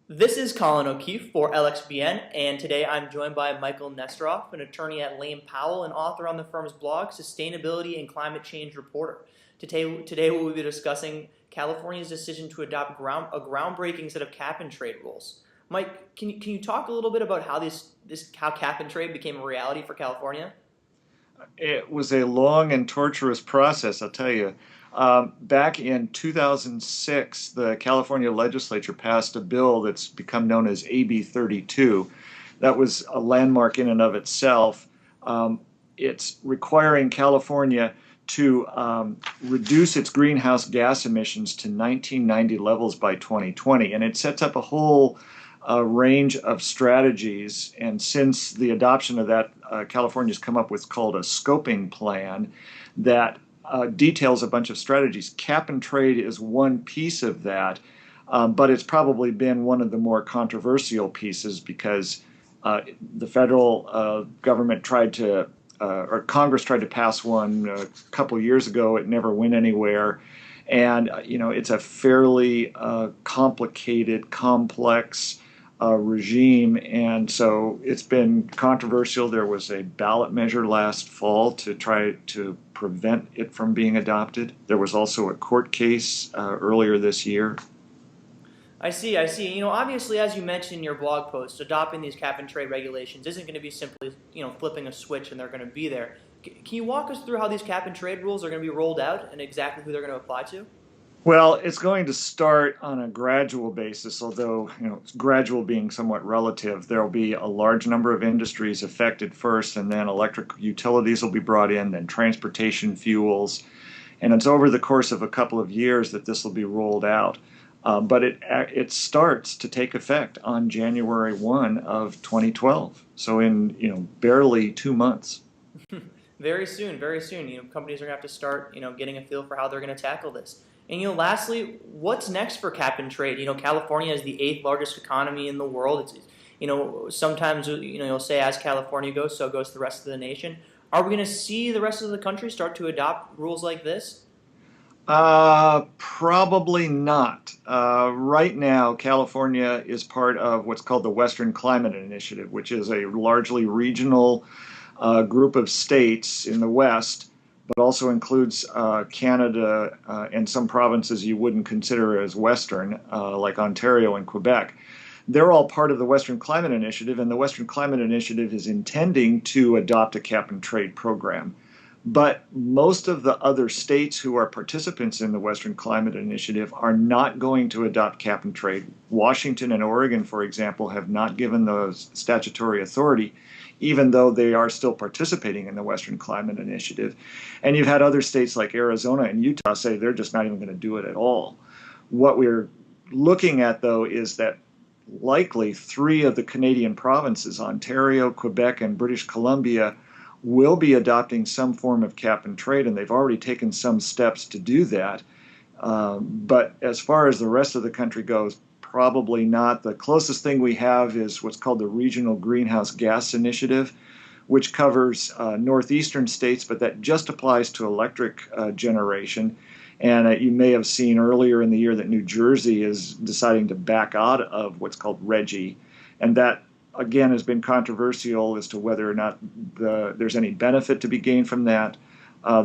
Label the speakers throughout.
Speaker 1: This is Colin O'Keefe for LXBN, and today I'm joined by Michael Nesteroff, an attorney at Lane Powell and author on the firm's blog, Sustainability and Climate Change Reporter. Today we'll be discussing California's decision to adopt a groundbreaking set of cap-and-trade rules. Mike, can you talk a little bit about how cap-and-trade became a reality for California?
Speaker 2: It was a long and torturous process, I'll tell you. Back in 2006, the California legislature passed a bill that's become known as AB 32. That was a landmark in and of itself. It's requiring California to reduce its greenhouse gas emissions to 1990 levels by 2020. And it sets up a whole range of strategies. And since the adoption of that, California's come up with called a scoping plan that details a bunch of strategies. Cap and trade is one piece of that, but it's probably been one of the more controversial pieces because the federal government tried to, or Congress tried to pass one a couple years ago. It never went anywhere. And, it's a fairly complicated, complex regime, and so it's been controversial. There was a ballot measure last fall to try to prevent it from being adopted. There was also a court case earlier this year.
Speaker 1: I see. Obviously, as you mentioned in your blog post, adopting these cap-and-trade regulations isn't going to be simply, flipping a switch and they're going to be there. Can you walk us through how these cap-and-trade rules are going to be rolled out and exactly who they're going to apply to?
Speaker 2: Well, it's going to start on a gradual basis, although, gradual being somewhat relative. There will be a large number of industries affected first, and then electric utilities will be brought in, then transportation fuels. And it's over the course of a couple of years that this will be rolled out. But it starts to take effect on January 1 of 2012. So in, barely 2 months.
Speaker 1: Very soon, very soon. Companies are going to have to start, getting a feel for how they're going to tackle this. And lastly, what's next for cap and trade? California is the 8th largest economy in the world. Sometimes you'll say as California goes, so goes the rest of the nation. Are we going to see the rest of the country start to adopt rules like this?
Speaker 2: Probably not. Right now, California is part of what's called the Western Climate Initiative, which is a largely regional group of states in the West, but also includes Canada and some provinces you wouldn't consider as Western, like Ontario and Quebec. They're all part of the Western Climate Initiative, and the Western Climate Initiative is intending to adopt a cap-and-trade program. But most of the other states who are participants in the Western Climate Initiative are not going to adopt cap and trade. Washington and Oregon, for example, have not given those statutory authority, even though they are still participating in the Western Climate Initiative. And you've had other states like Arizona and Utah say they're just not even going to do it at all. What we're looking at, though, is that likely 3 of the Canadian provinces, Ontario, Quebec, and British Columbia, will be adopting some form of cap and trade, and they've already taken some steps to do that. But as far as the rest of the country goes, probably not. The closest thing we have is what's called the Regional Greenhouse Gas Initiative, which covers northeastern states, but that just applies to electric generation. And you may have seen earlier in the year that New Jersey is deciding to back out of what's called RGGI, and that again has been controversial as to whether or not there's any benefit to be gained from that.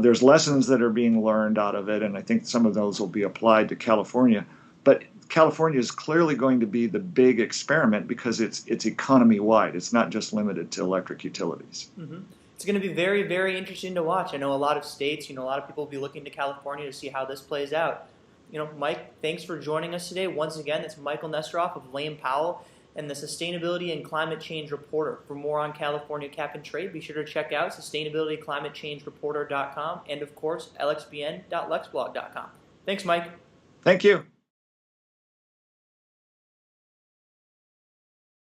Speaker 2: There's lessons that are being learned out of it, and I think some of those will be applied to California. But California is clearly going to be the big experiment because it's economy-wide. It's not just limited to electric utilities.
Speaker 1: Mm-hmm. It's going to be very, very interesting to watch. I know a lot of states, a lot of people will be looking to California to see how this plays out. Mike, thanks for joining us today. Once again, it's Michael Nesteroff of Lane Powell and the Sustainability and Climate Change Reporter. For more on California cap and trade, be sure to check out sustainabilityclimatechangereporter.com and, of course, lxbn.lexblog.com. Thanks, Mike.
Speaker 2: Thank you.